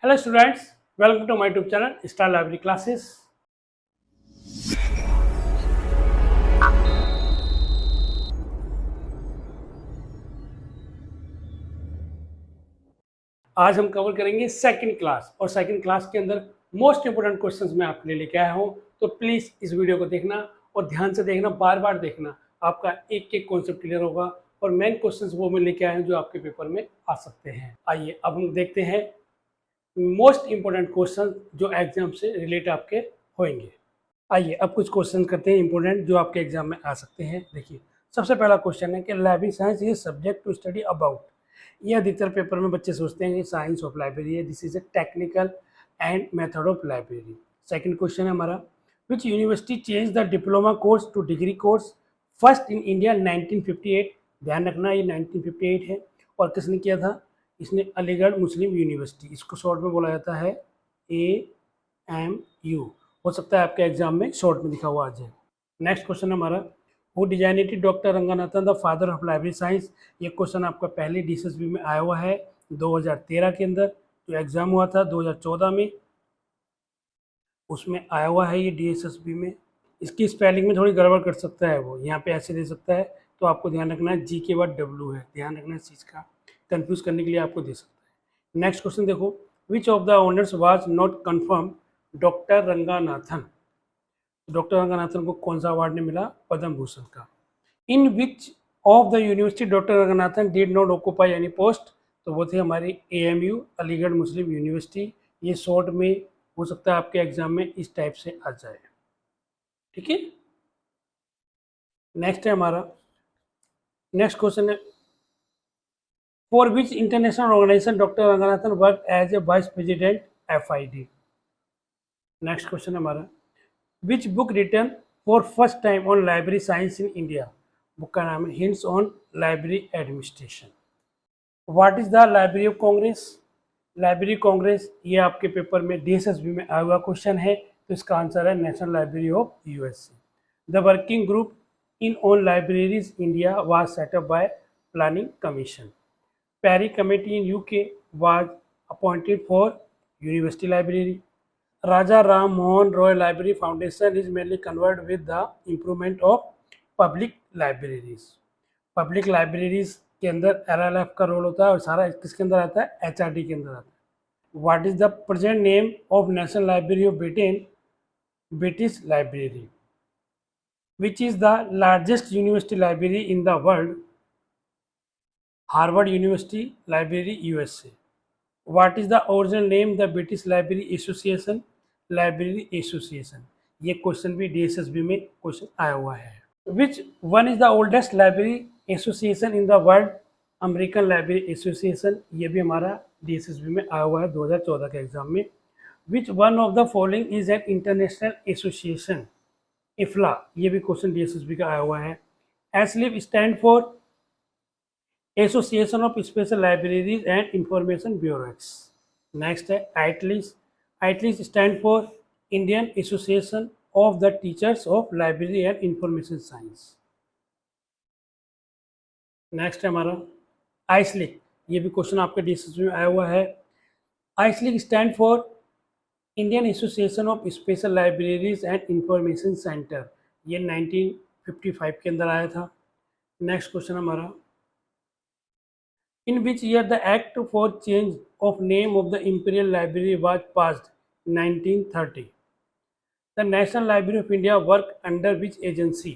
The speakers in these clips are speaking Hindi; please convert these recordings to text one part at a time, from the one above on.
Hello students, welcome to my YouTube channel Star Library Classes. आज हम कवर करेंगे सेकंड क्लास और सेकंड क्लास के अंदर मोस्ट इंपोर्टेंट क्वेश्चंस मैं आपके लिए लेके आया हूं। तो प्लीज इस वीडियो को देखना और ध्यान से देखना, बार बार देखना, आपका एक एक कॉन्सेप्ट क्लियर होगा और मेन क्वेश्चंस वो मैं लेके आया हूं जो आपके पेपर में आ सकते हैं। आइए अब हम देखते हैं मोस्ट इंपोर्टेंट क्वेश्चन जो एग्जाम से रिलेट आपके होंगे। आइए अब कुछ क्वेश्चन करते हैं इंपोर्टेंट जो आपके एग्जाम में आ सकते हैं। देखिए सबसे पहला क्वेश्चन है कि library science is subject to study about. ये अधिकतर पेपर में बच्चे सोचते हैं कि साइंस ऑफ लाइब्रेरी है, this is a technical and method of library. Second question है हमारा, which university change the diploma course to degree course first in India 1958। ध्यान रखना ये 1958 है और किसने किया था, इसने अलीगढ़ मुस्लिम यूनिवर्सिटी, इसको शॉर्ट में बोला जाता है AMU। हो सकता है आपके एग्जाम में शॉर्ट में दिखा हुआ आ जाए। नेक्स्ट क्वेश्चन हमारा, who designated doctor Ranganathan the father of library science. ये क्वेश्चन आपका पहले DSSB में आया हुआ है 2013 के अंदर, जो एग्जाम हुआ था 2014 में उसमें आया हुआ है ये DSSB में। इसकी स्पेलिंग में थोड़ी गड़बड़ कर सकता है, वो यहाँ पे ऐसे दे सकता है, तो आपको ध्यान रखना है G के बाद W है, ध्यान रखना इस चीज़ का, कंफ्यूज करने के लिए आपको दे सकता है। नेक्स्ट क्वेश्चन देखो, which of the honours was not confirm doctor Ranganathan. Doctor Ranganathan को कौन सा अवार्ड ने मिला, पद्म भूषण का। In which of the university doctor Ranganathan did not occupy any post, तो वो थे हमारी AMU अलीगढ़ मुस्लिम यूनिवर्सिटी। ये शॉर्ट में हो सकता है आपके एग्जाम में इस टाइप से आ जाए, ठीक है। नेक्स्ट है हमारा, नेक्स्ट क्वेश्चन है, for which international organisation doctor Ranganathan work as a vice president FID। Next question है हमारा, which book written for first time on library science in India. Book का नाम है hints on library administration. What is the library of congress. Library congress ये आपके पेपर में DSSB में आया हुआ क्वेश्चन है, तो इसका आंसर है national library of USA। The working group in on libraries India was set up by planning commission. Perry committee in UK was appointed for university library. Raja Ram Mohan Roy Library Foundation is mainly concerned with the improvement of public libraries। Public libraries के अंदर LLF का रोल होता है और सारा किसके अंदर आता है, HRD के अंदर आता है। What is the present name of national library of Britain, British library. Which is the largest university library in the world, Harvard university library USA। What is the original name the British Library Association, library association. ये क्वेश्चन भी DSSB में क्वेश्चन आया हुआ है। Which one is the oldest library association in the world, American library association. ये भी हमारा DSSB में आया हुआ है 2014 के एग्जाम में। Which one of the following is an international association, IFLA। ये भी क्वेश्चन DSSB का आया हुआ है। ASLIF stand for association of special libraries and information bureaus. Next है IATLIS. IATLIS stand for Indian association of the teachers of library and information science. Next है हमारा आइसलिक। ये भी क्वेश्चन आपके DSSB में आया हुआ है। IASLIC stand for Indian association of special libraries and information centre. ये 1955 के अंदर आया था। नेक्स्ट क्वेश्चन हमारा, in which year the act for change of name of the imperial library was passed, 1930। the national library of India work under which agency,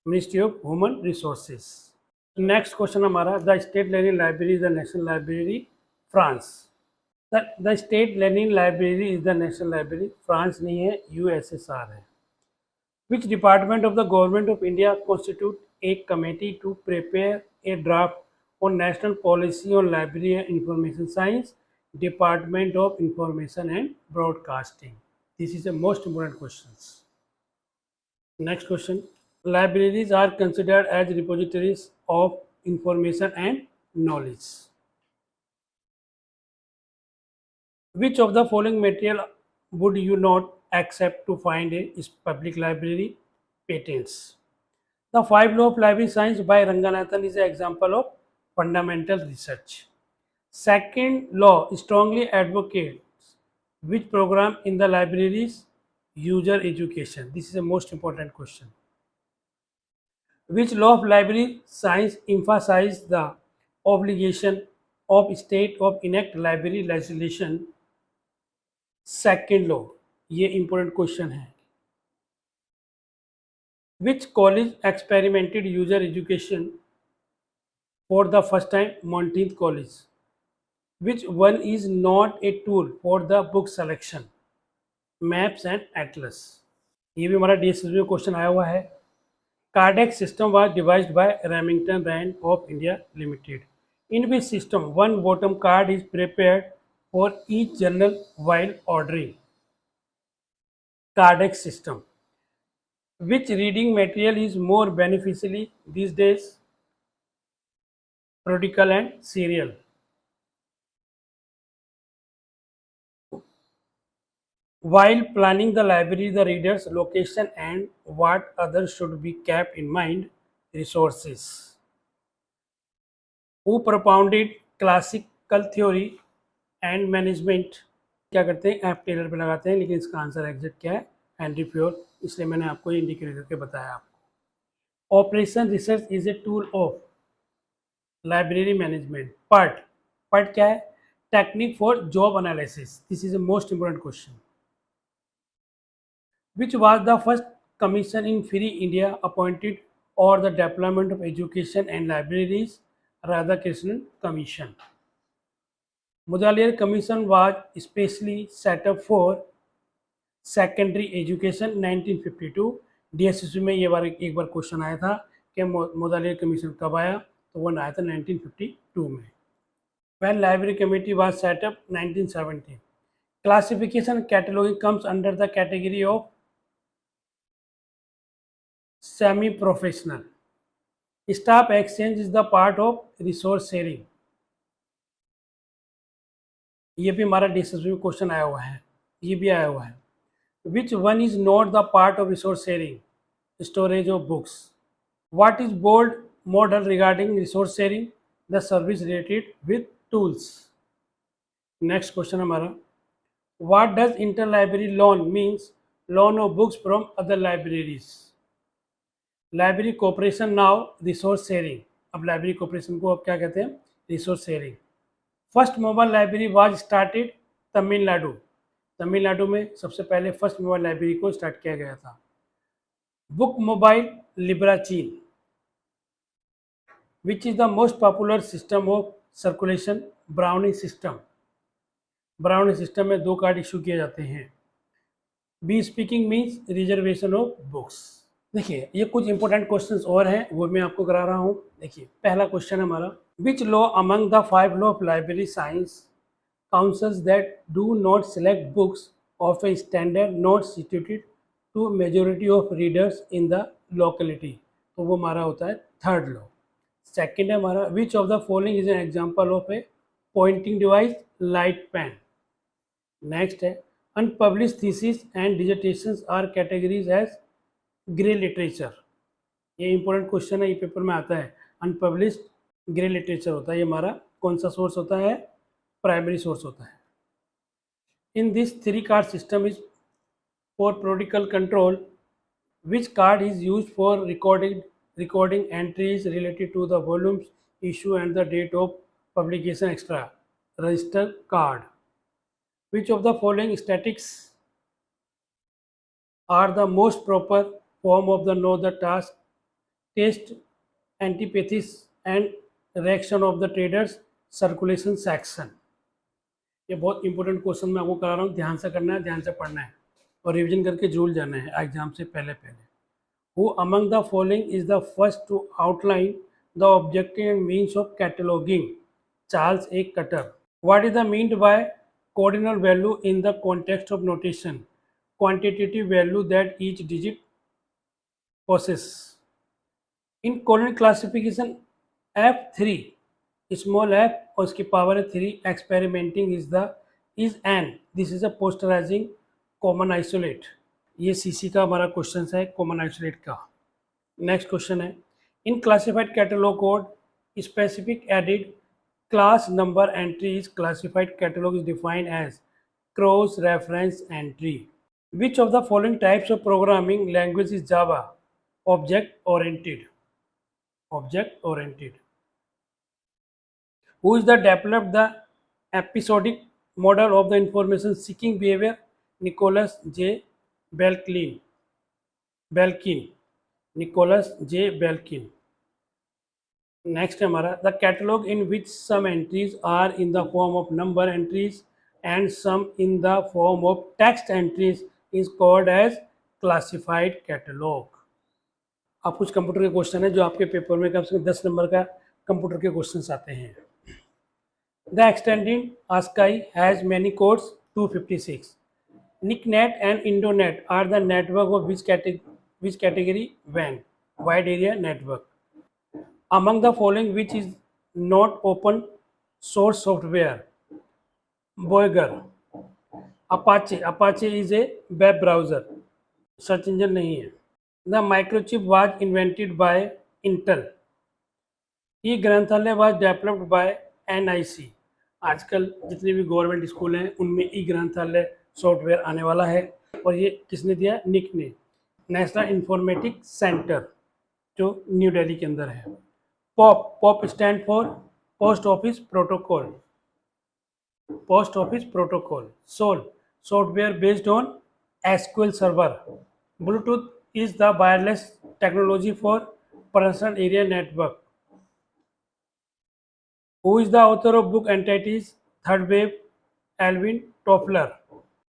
Ministry of Human Resources। next question हमारा, the state learning library is the national library, France। the state learning library is the national library, France नहीं है, USSR है। which department of the government of India constitute a committee to prepare a draft on national policy on library and information science, Department of Information and Broadcasting। This is the most important questions। Next question, libraries are considered as repositories of information and knowledge। Which of the following material would you not accept to find a public library? Patents। The 5 law of library science by Ranganathan is an example of fundamental research। Second law strongly advocates which program in the libraries? User education. This is a most important question. Which law of library science emphasizes the obligation of state of enact library legislation? Second law. ये important question है. Which college experimented user education for the first time? Monteith College. Which one is not a tool for the book selection? Maps and Atlas. ये भी हमारा DSSB में क्वेश्चन आया हुआ है. Cardiac system was devised by Remington Rand of India Limited. In which system one bottom card is prepared for each journal while ordering? Cardiac system. Which reading material is more beneficially these days? Prodigal and serial. While planning the library, the reader's location and what others should be kept in mind? Resources. Who propounded classical theory and management? क्या करते हैं? ऐप टेलर पे लगाते हैं, लेकिन इसका आंसर एग्जैक्ट क्या है? हेनरी फ्योर. इसलिए मैंने आपको इंडिकेट करके बताया आपको. Operation research is a tool of library management. PERT क्या है? Technique for job analysis. This is a most important question. Which was the first commission in Free India appointed or the development of education and libraries? Radhakrishnan Commission. Mudaliar Commission was specially set up for secondary education 1952. DSSB में ये बार एक बार क्वेश्चन आया था कि मुदालियर कमीशन कब आया, तो वो आया था 1952 में. When library committee was set up 1970. Classification and cataloging comes under the category of semi-professional. Staff exchange is the part of resource sharing. ये भी हमारा DSSB में क्वेश्चन आया हुआ है, ये भी आया हुआ है. Which one is not the part of resource sharing? Storage of books. What is board model regarding resource sharing? The service related with tools. Next question हमारा. What does interlibrary loan means? Loan of books from other libraries. Library cooperation now resource sharing. अब लाइब्रेरी कोऑपरेशन को अब क्या कहते हैं? Resource sharing. First mobile library was started Tamil Nadu. Tamil Nadu में सबसे पहले फर्स्ट मोबाइल लाइब्रेरी को स्टार्ट किया गया था. बुक मोबाइल लिब्रा चीन. Which is the most popular system of circulation? Browning system. Browning system में 2 कार्ड इशू किए जाते हैं. Be speaking means reservation of books. देखिए ये कुछ इंपॉर्टेंट क्वेश्चंस और हैं, वो मैं आपको करा रहा हूँ. देखिए पहला क्वेश्चन है हमारा. Which law among the 5 law of library science counsels that do not select books of a standard not situated to majority of readers in the locality? तो वो हमारा होता है थर्ड लॉ. सेकेंड है हमारा. Which of the following is an example of a pointing device? Light pen. Next है. Unpublished thesis and dissertations are categories as grey literature. ये इंपॉर्टेंट क्वेश्चन है, ये पेपर में आता है. अनपब्लिश्ड ग्रे लिटरेचर होता है. ये हमारा कौन सा सोर्स होता है? प्राइमरी सोर्स होता है. In this 3 card system is for periodical control. Which card is use for recording entries related to the volumes issue and the date of publication extra? Register card. Which of the following statics are the most proper form of the know the task, test, antipathies and reaction of the traders? Circulation section. ये बहुत इंपॉर्टेंट क्वेश्चन मैं आपको करा रहा हूँ. ध्यान से करना है, ध्यान से पढ़ना है और रिवीजन करके जरूर जाना है एग्जाम से पहले. Who among the following is the first to outline the objective and means of cataloging? Charles A. Cutter. What is the meant by cardinal value in the context of notation? Quantitative value that each digit possesses. In colon classification, F3 small f और उसकी पावर है 3. Experimenting is an. This is a posterizing common isolate. ये CC का हमारा क्वेश्चन है common isolate का. नेक्स्ट क्वेश्चन है. In classified catalog code, specific added class number entry is classified catalog is defined as cross reference entry. Which of the following types of programming language is Java? Object oriented. Object oriented. Who is the developed the episodic model of the information seeking behavior? Nicholas J. Belkin. Belkin. Nicholas J. Belkin. Next हमारा the catalog in which some entries are in the form of number entries and some in the form of text entries is called as classified catalog. अब कुछ कंप्यूटर के क्वेश्चन है जो आपके पेपर में कम से कम 10 नंबर का कंप्यूटर के क्वेश्चंस आते हैं. The extended ASCII has many codes 256. NICNet and IndoNet are the network of which category WAN? Wide area network. Among the following which is not open source software? Voyager. Apache is a web browser. Search engine नहीं है. The microchip was invented by Intel. E-ग्रंथालय was developed by NIC. आजकल जितने भी गवर्नमेंट स्कूल हैं उनमें ई-ग्रंथालय सॉफ्टवेयर आने वाला है और ये किसने दिया? निक ने. नेशनल इंफॉर्मेटिक सेंटर जो न्यू दिल्ली के अंदर है. POP stand for post office protocol. Post office protocol. SOUL software based on SQL server. Bluetooth is the wireless technology for personal area network. Who is the author of book entities Third Wave? Alvin Toffler.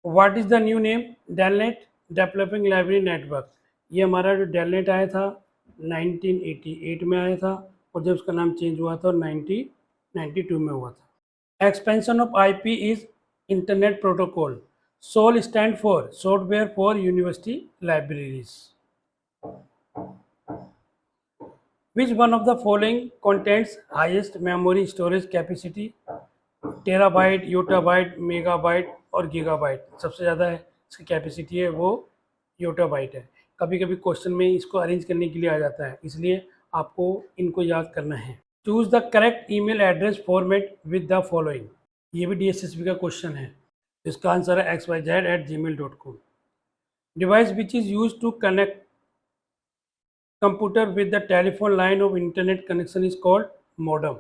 What is the new name? Delnet Developing Library Network. ये हमारा जो डेलनेट आया था 1988 में आया था और जब उसका नाम चेंज हुआ था 1992 में हुआ था. Expansion of IP is Internet Protocol. SOL stand for Software for University Libraries. Which one of the following contains highest memory storage capacity? Terabyte, yottabyte, megabyte और गीगाबाइट. सबसे ज़्यादा है इसकी कैपेसिटी है वो योटाबाइट है. कभी कभी क्वेश्चन में इसको अरेंज करने के लिए आ जाता है, इसलिए आपको इनको याद करना है. Choose the correct email address format with the following. ये भी DSSP का क्वेश्चन है. इसका आंसर है xyz@gmail.com. Device which is use to connect computer with the telephone line of internet connection is called modem.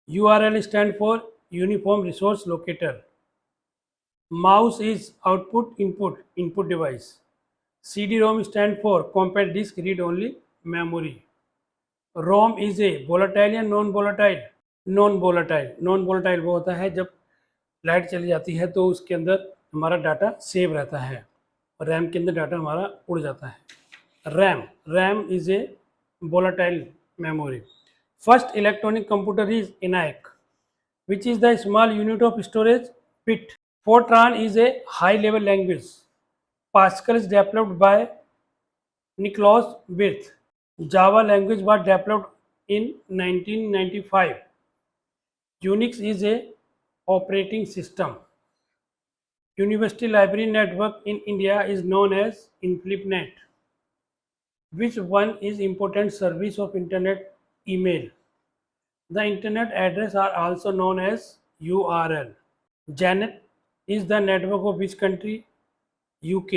URL stand for Uniform Resource Locator. Mouse is output input device. CD-ROM stand for compact disk read only memory. ROM is a volatile या non volatile? Non volatile. Non volatile वो होता है जब लाइट चली जाती है तो उसके अंदर हमारा डाटा सेव रहता है और रैम के अंदर डाटा हमारा उड़ जाता है. RAM is a volatile memory. First electronic computer is ENIAC, which is the small unit of storage? Bit. Fortran is a high-level language. Pascal is developed by Nicholas Wirth. Java language was developed in 1995. Unix is a operating system. University Library Network in India is known as InfiniNet. Which one is important service of internet? Email. The internet address are also known as URL. Janet is the network of which country? UK.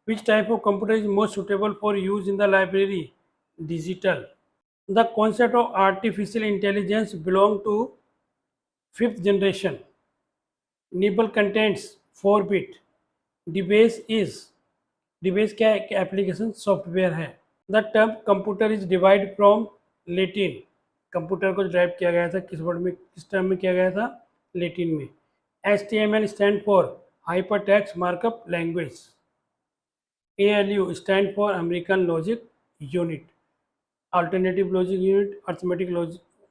Which type of computer is most suitable for use in the library? Digital. The concept of artificial intelligence belong to 5th generation. Nibble contains 4-bit. DBase क्या है? एप्लीकेशन सॉफ्टवेयर है. The term computer is derived from Latin. Computer को ड्राइव किया गया था किस वर्ड में, किस टर्म में किया गया था? लेटिन में. HTML stand for hypertext markup language. ALU stand for American logic unit. Alternative logic unit, arithmetic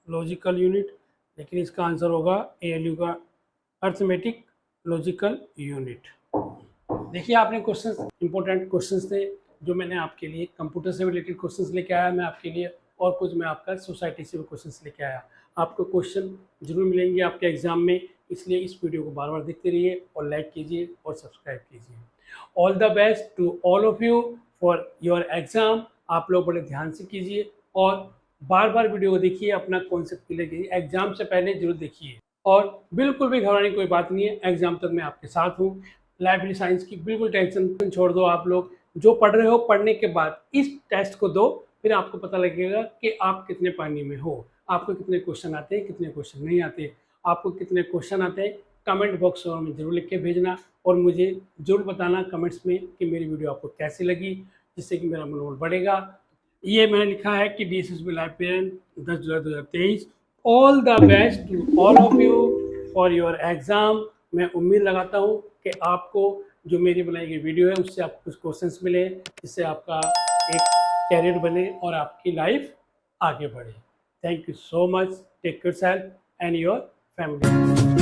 logical unit, लेकिन इसका आंसर होगा ALU का अर्थमेटिक लॉजिकल यूनिट. देखिए आपने क्वेश्चंस, इंपॉर्टेंट क्वेश्चंस थे जो मैंने आपके लिए कंप्यूटर से रिलेटेड क्वेश्चंस लेके आया मैं आपके लिए, और कुछ मैं आपका सोसाइटी से भी क्वेश्चंस लेके आया. आपको क्वेश्चन जरूर मिलेंगे आपके एग्जाम में, इसलिए इस वीडियो को बार बार देखते रहिए और लाइक कीजिए और सब्सक्राइब कीजिए. All the best to all of you for your exam. आप लोग बड़े ध्यान से कीजिए और बार बार वीडियो को देखिए, अपना कॉन्सेप्ट क्लियर कीजिए, एग्जाम से पहले जरूर देखिए। और बिल्कुल भी घबराने की कोई बात नहीं है, एग्जाम तक मैं आपके साथ हूँ। लाइब्रेरी साइंस की बिल्कुल टेंशन छोड़ दो। आप लोग जो पढ़ रहे हो, पढ़ने के बाद इस टेस्ट को दो, फिर आपको पता लगेगा कि आप कितने पानी में हो, आपको कितने क्वेश्चन आते हैं, कितने क्वेश्चन नहीं आते। आपको कितने क्वेश्चन आते हैं कमेंट बॉक्स में जरूर लिख के भेजना, और मुझे जरूर बताना कमेंट्स में कि मेरी वीडियो आपको कैसी लगी, जिससे कि मेरा मनोबल बढ़ेगा। ये मैंने लिखा है कि DSSB लाइब्रेरियन 10 जुलाई 2023। All the best to all of you for your exam. मैं उम्मीद लगाता हूँ कि आपको जो मेरी बनाई गई वीडियो है उससे आपको कुछ क्वेश्चंस मिले, जिससे आपका एक कैरियर बने और आपकी लाइफ आगे बढ़े। Thank you so much. Take care self and your family.